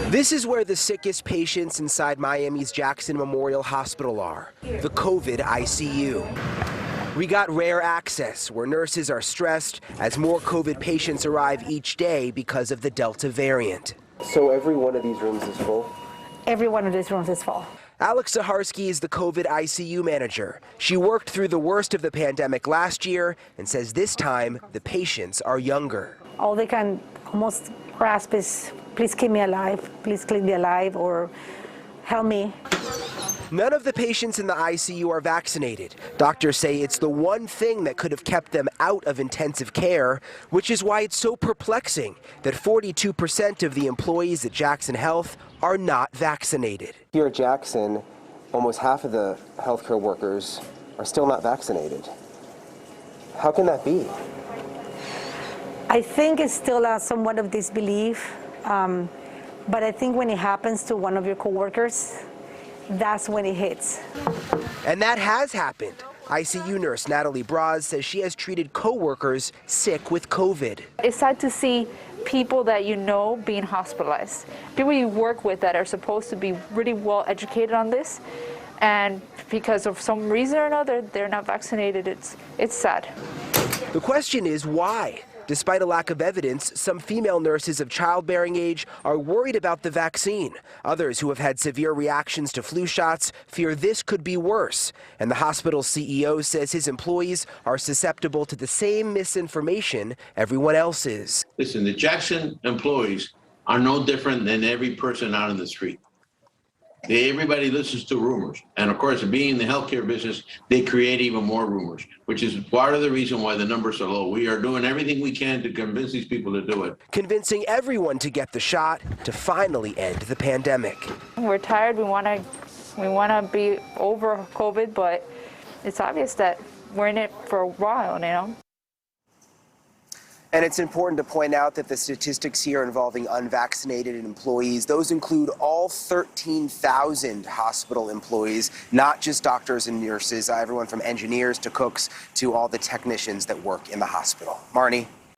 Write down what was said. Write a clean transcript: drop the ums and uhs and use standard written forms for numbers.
This is where the sickest patients inside Miami's Jackson Memorial Hospital are, the COVID ICU. We got rare access where nurses are stressed as more COVID patients arrive each day because of the Delta variant. So every one of these rooms is full? Every one of these rooms is full. ALIX ZACHARSKI is the COVID ICU manager. She worked through the worst of the pandemic last year and says this time the patients are younger. All they can almost grasp is, please keep me alive, please keep me alive, or help me. None of the patients in the ICU are vaccinated. Doctors say it's the one thing that could have kept them out of intensive care, which is why it's so perplexing that 42% of the employees at Jackson Health are not vaccinated. Here at Jackson, almost half of the healthcare workers are still not vaccinated. How can that be? I think it's still somewhat of disbelief, but I think when it happens to one of your coworkers, that's when it hits. And that has happened. ICU nurse NATALIE BROZ says she has treated coworkers sick with COVID. It's sad to see people that you know being hospitalized. People you work with that are supposed to be really well educated on this, and because of some reason or another, they're not vaccinated. It's sad. The question is why? Despite a lack of evidence, some female nurses of childbearing age are worried about the vaccine. Others who have had severe reactions to flu shots fear this could be worse. And the hospital's CEO says his employees are susceptible to the same misinformation everyone else is. Listen, the Jackson employees are no different than every person out in the street. Everybody listens to rumors. And of course, being in the healthcare business, they create even more rumors, which is part of the reason why the numbers are low. We are doing everything we can to convince these people to do it. Convincing everyone to get the shot to finally end the pandemic. We're tired. We want to be over COVID, but it's obvious that we're in it for a while, you know. And it's important to point out that the statistics here involving unvaccinated employees, those include all 13,000 hospital employees, not just doctors and nurses, everyone from engineers to cooks to all the technicians that work in the hospital. Marnie?